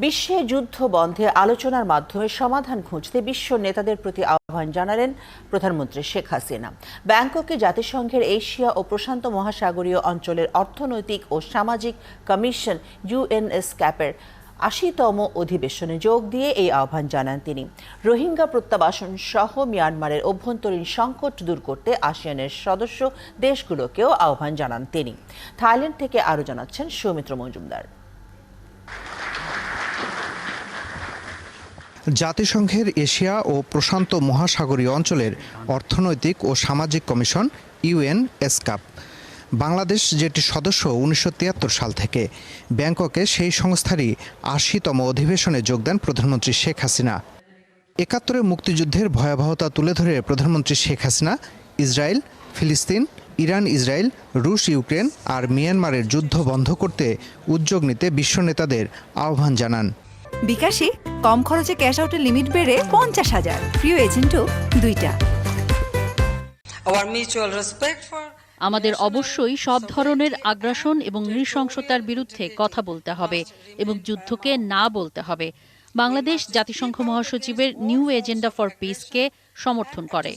বিশ্বে যুদ্ধ বন্ধে আলোচনার মাধ্যমে সমাধান খুঁজতে বিশ্ব নেতাদের প্রতি আহ্বান জানালেন প্রধানমন্ত্রী শেখ হাসিনা। ব্যাংককে জাতিসংঘের এশিয়া ও প্রশান্ত মহাসাগরীয় অঞ্চলের অর্থনৈতিক ও সামাজিক কমিশন UNESCAP-এর ৮০তম অধিবেশনে যোগ দিয়ে এই আহ্বান জানান তিনি। রোহিঙ্গা প্রত্যাবাসন সহ মিয়ানমারের অভ্যন্তরীণ সংকট দূর করতে আসিয়ানের সদস্য দেশগুলোকেও আহ্বান জানান তিনি। থাইল্যান্ড থেকে আরও জানাচ্ছেন সৌমিত্র মজুমদার। জাতিসংঘের এশিয়া ও প্রশান্ত মহাসাগরীয় অঞ্চলের অর্থনৈতিক ও সামাজিক কমিশন UNESCAP বাংলাদেশ যেটি সদস্য ১৯৭৩ সাল থেকে। ব্যাংককে সেই সংস্থারই ৮০তম অধিবেশনে যোগ দেন প্রধানমন্ত্রী শেখ হাসিনা। ৭১ মুক্তিযুদ্ধের ভয়াবহতা তুলে ধরে প্রধানমন্ত্রী শেখ হাসিনা ইসরায়েল, ফিলিস্তিন, ইরান, ইসরায়েল, রুশ, ইউক্রেন আর মিয়ানমারের যুদ্ধ বন্ধ করতে উদ্যোগ নিতে বিশ্ব নেতাদের আহ্বান জানান। বিকাশে কম খরচে ক্যাশ আউটের লিমিট বেড়ে ৫০,০০০, প্রিয় এজেন্টও ২টা। আমাদের অবশ্যই সব ধরনের আগ্রাসন এবং নৃশংসতার বিরুদ্ধে কথা বলতে হবে এবং যুদ্ধকে না বলতে হবে। বাংলাদেশ জাতিসংঘ মহাসচিবের নিউ এজেন্ডা ফর পিসকে সমর্থন করে।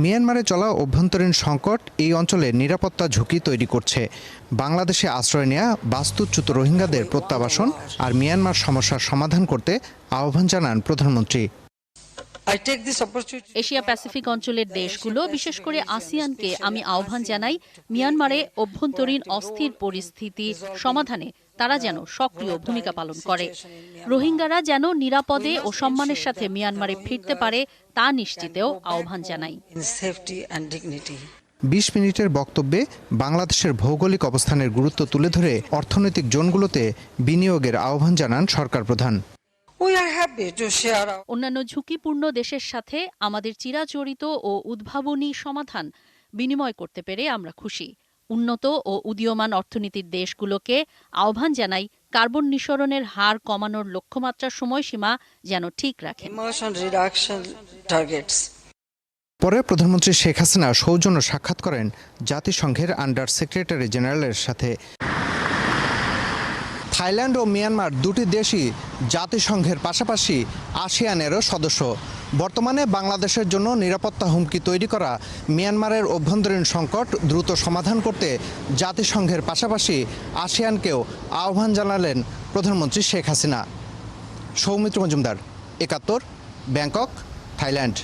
মিয়ানমারে চলা অভ্যন্তরীণ সংকট এই অঞ্চলে নিরাপত্তা ঝুঁকি তৈরি করছে। বাংলাদেশে আশ্রয় নেওয়া বাস্তুচ্যুত রোহিঙ্গাদের প্রত্যাবাসন আর মিয়ানমার সমস্যার সমাধান করতে আহ্বান জানান প্রধানমন্ত্রী। এশিয়া প্যাসিফিক অঞ্চলের দেশগুলো, বিশেষ করে আসিয়ানকে আমি আহ্বান জানাই, মিয়ানমারে অভ্যন্তরীণ অস্থির পরিস্থিতি সমাধানে তারা যেন সক্রিয় ভূমিকা পালন করে। রোহিঙ্গারা যেন নিরাপদে ও সম্মানের সাথে মিয়ানমারে ফিরতে পারে তা নিশ্চিতেও আহ্বান জানাই। ২০ মিনিটের বক্তব্যে বাংলাদেশের ভৌগোলিক অবস্থানের গুরুত্ব তুলে ধরে অর্থনৈতিক জোনগুলোতে বিনিয়োগের আহ্বান জানান সরকার প্রধান। অন্যান্য ঝুঁকিপূর্ণ দেশের সাথে আমাদের চিরাচরিত ও উদ্ভাবনী সমাধান বিনিময় করতে পেরে আমরা খুশি। উন্নত ও উদীয়মান অর্থনীতির দেশগুলোকে আহ্বান জানাই কার্বন নিঃসরণের হার কমানোর লক্ষ্যমাত্রার সময়সীমা যেন ঠিক রাখেন। পরে প্রধানমন্ত্রী শেখ হাসিনা সৌজন্য সাক্ষাৎ করেন জাতিসংঘের আন্ডার সেক্রেটারি জেনারেলের সাথে। থাইল্যান্ড ও মিয়ানমার দুটি দেশই জাতিসংঘের পাশাপাশি আসিয়ানেরও সদস্য। বর্তমানে বাংলাদেশের জন্য নিরাপত্তা হুমকি তৈরি করা মিয়ানমারের অভ্যন্তরীণ সংকট দ্রুত সমাধান করতে জাতিসংঘের পাশাপাশি আসিয়ানকেও আহ্বান জানালেন প্রধানমন্ত্রী শেখ হাসিনা। Soumitra Majumdar, ৭১, Bangkok, Thailand.